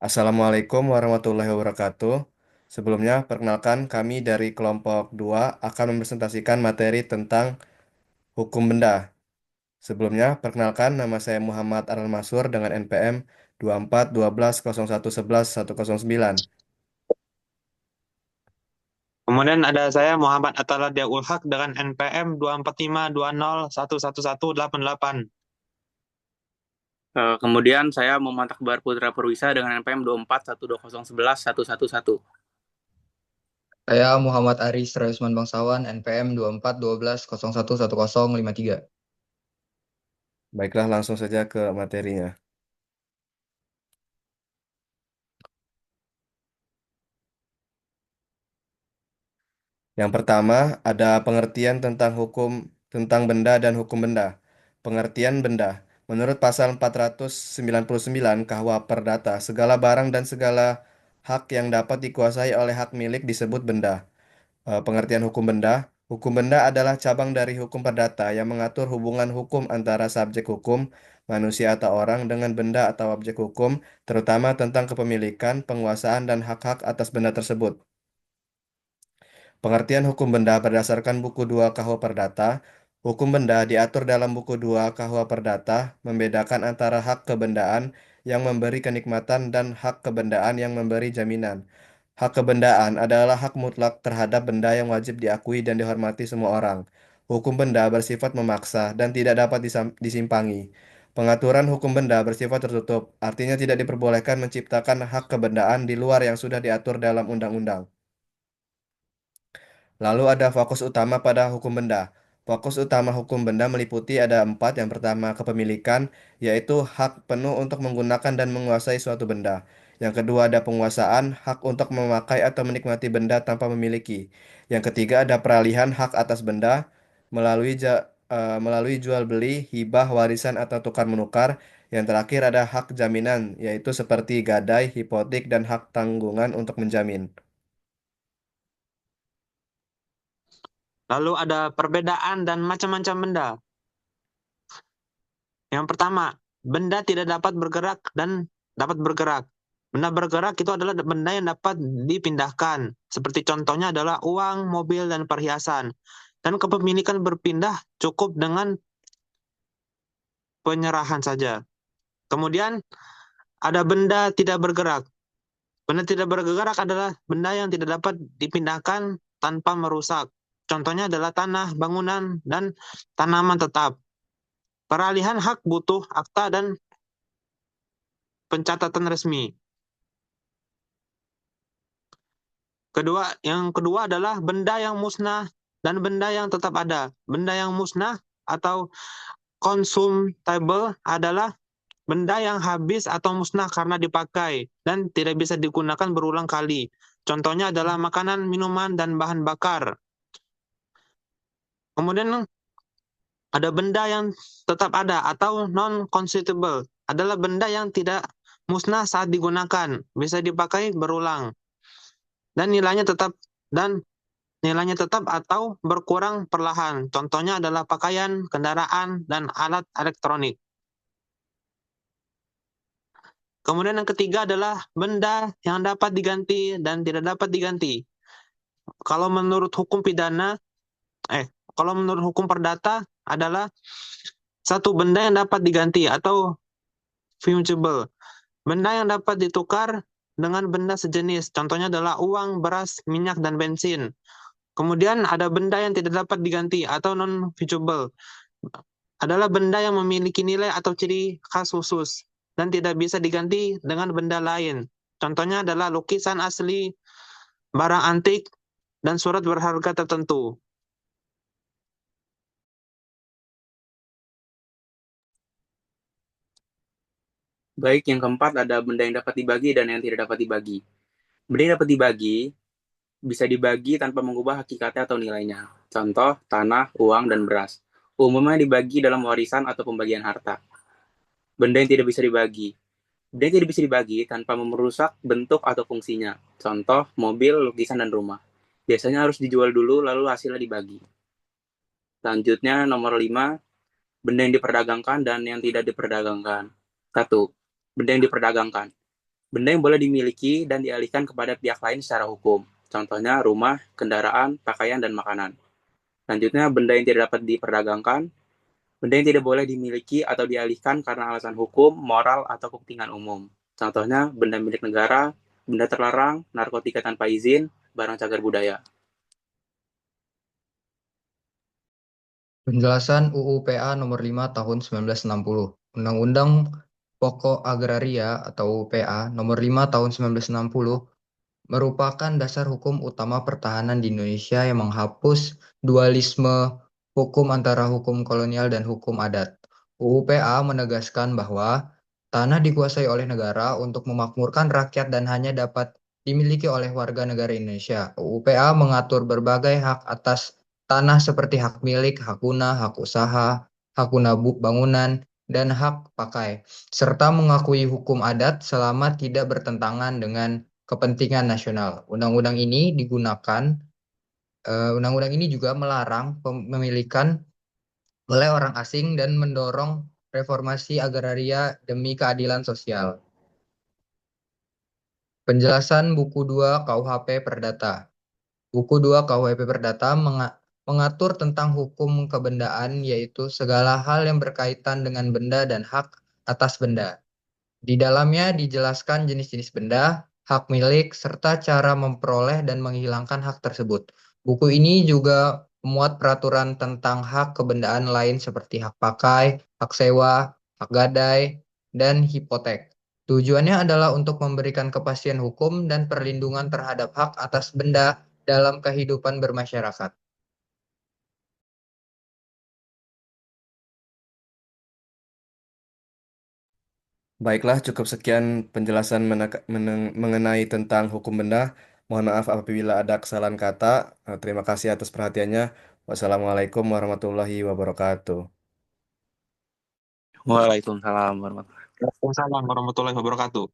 Assalamualaikum warahmatullahi wabarakatuh. Sebelumnya, perkenalkan kami dari kelompok 2 akan mempresentasikan materi tentang hukum benda. Sebelumnya, perkenalkan nama saya Muhammad Aral Masur dengan NPM 24 12 01 11 109. Kemudian ada saya Muhammad Ataladia Ulhaq dengan NPM 24520111188. Kemudian saya Muhammad Akbar Putra Purwisa dengan NPM 24 12 11 111. Saya Muhammad Aris Raisman Bangsawan, NPM 24 12 01 10 53. Baiklah, langsung saja ke materinya. Yang pertama, ada pengertian tentang benda dan hukum benda. Pengertian benda. Menurut pasal 499 KUH Perdata, segala barang dan segala hak yang dapat dikuasai oleh hak milik disebut benda. Pengertian hukum benda. Hukum benda adalah cabang dari hukum perdata yang mengatur hubungan hukum antara subjek hukum, manusia atau orang, dengan benda atau objek hukum, terutama tentang kepemilikan, penguasaan, dan hak-hak atas benda tersebut. Pengertian hukum benda berdasarkan buku 2 KUH Perdata. Hukum benda diatur dalam buku 2 KUH Perdata, membedakan antara hak kebendaan yang memberi kenikmatan dan hak kebendaan yang memberi jaminan. Hak kebendaan adalah hak mutlak terhadap benda yang wajib diakui dan dihormati semua orang. Hukum benda bersifat memaksa dan tidak dapat disimpangi. Pengaturan hukum benda bersifat tertutup, artinya tidak diperbolehkan menciptakan hak kebendaan di luar yang sudah diatur dalam undang-undang. Lalu ada fokus utama pada hukum benda. Fokus utama hukum benda meliputi ada empat. Yang pertama, kepemilikan, yaitu hak penuh untuk menggunakan dan menguasai suatu benda. Yang kedua, ada penguasaan, hak untuk memakai atau menikmati benda tanpa memiliki. Yang ketiga, ada peralihan hak atas benda melalui jual beli, hibah, warisan, atau tukar menukar. Yang terakhir ada hak jaminan, yaitu seperti gadai, hipotek, dan hak tanggungan untuk menjamin. Lalu ada perbedaan dan macam-macam benda. Yang pertama, benda tidak dapat bergerak dan dapat bergerak. Benda bergerak itu adalah benda yang dapat dipindahkan. Seperti contohnya adalah uang, mobil, dan perhiasan. Dan kepemilikan berpindah cukup dengan penyerahan saja. Kemudian ada benda tidak bergerak. Benda tidak bergerak adalah benda yang tidak dapat dipindahkan tanpa merusak. Contohnya adalah tanah, bangunan, dan tanaman tetap. Peralihan hak butuh akta dan pencatatan resmi. Yang kedua adalah benda yang musnah dan benda yang tetap ada. Benda yang musnah atau consumable adalah benda yang habis atau musnah karena dipakai dan tidak bisa digunakan berulang kali. Contohnya adalah makanan, minuman, dan bahan bakar. Kemudian ada benda yang tetap ada atau non-consumable. Adalah benda yang tidak musnah saat digunakan, bisa dipakai berulang. Dan nilainya tetap atau berkurang perlahan. Contohnya adalah pakaian, kendaraan, dan alat elektronik. Kemudian yang ketiga adalah benda yang dapat diganti dan tidak dapat diganti. Kalau menurut hukum pidana, kalau menurut hukum perdata adalah satu benda yang dapat diganti atau fungible. Benda yang dapat ditukar dengan benda sejenis. Contohnya adalah uang, beras, minyak, dan bensin. Kemudian ada benda yang tidak dapat diganti atau non-fungible. Adalah benda yang memiliki nilai atau ciri khas khusus dan tidak bisa diganti dengan benda lain. Contohnya adalah lukisan asli, barang antik, dan surat berharga tertentu. Baik, yang keempat ada benda yang dapat dibagi dan yang tidak dapat dibagi. Benda yang dapat dibagi bisa dibagi tanpa mengubah hakikatnya atau nilainya. Contoh, tanah, uang, dan beras. Umumnya dibagi dalam warisan atau pembagian harta. Benda yang tidak bisa dibagi. Benda yang tidak bisa dibagi tanpa merusak bentuk atau fungsinya. Contoh, mobil, lukisan, dan rumah. Biasanya harus dijual dulu, lalu hasilnya dibagi. Selanjutnya, nomor 5, benda yang diperdagangkan dan yang tidak diperdagangkan. 1. Benda yang diperdagangkan. Benda yang boleh dimiliki dan dialihkan kepada pihak lain secara hukum. Contohnya rumah, kendaraan, pakaian, dan makanan. Selanjutnya, benda yang tidak dapat diperdagangkan. Benda yang tidak boleh dimiliki atau dialihkan karena alasan hukum, moral, atau kepentingan umum. Contohnya, benda milik negara, benda terlarang, narkotika tanpa izin, barang cagar budaya. Penjelasan UU PA Nomor 5 Tahun 1960. Undang-Undang Pokok Agraria atau PA Nomor 5 Tahun 1960 merupakan dasar hukum utama pertahanan di Indonesia yang menghapus dualisme hukum antara hukum kolonial dan hukum adat. UU PA menegaskan bahwa tanah dikuasai oleh negara untuk memakmurkan rakyat dan hanya dapat dimiliki oleh warga negara Indonesia. UU PA mengatur berbagai hak atas tanah seperti hak milik, hak guna, hak usaha, hak guna bangunan, dan hak pakai, serta mengakui hukum adat selama tidak bertentangan dengan kepentingan nasional. Undang-undang ini juga melarang pemilikan oleh orang asing dan mendorong reformasi agraria demi keadilan sosial. Penjelasan buku 2 KUHP Perdata. Buku 2 KUHP Perdata mengatur tentang hukum kebendaan, yaitu segala hal yang berkaitan dengan benda dan hak atas benda. Di dalamnya dijelaskan jenis-jenis benda, hak milik, serta cara memperoleh dan menghilangkan hak tersebut. Buku ini juga memuat peraturan tentang hak kebendaan lain seperti hak pakai, hak sewa, hak gadai, dan hipotek. Tujuannya adalah untuk memberikan kepastian hukum dan perlindungan terhadap hak atas benda dalam kehidupan bermasyarakat. Baiklah, cukup sekian penjelasan mengenai tentang hukum benda. Mohon maaf apabila ada kesalahan kata. Terima kasih atas perhatiannya. Wassalamualaikum warahmatullahi wabarakatuh. Waalaikumsalam warahmatullahi wabarakatuh. Waalaikumsalam warahmatullahi wabarakatuh.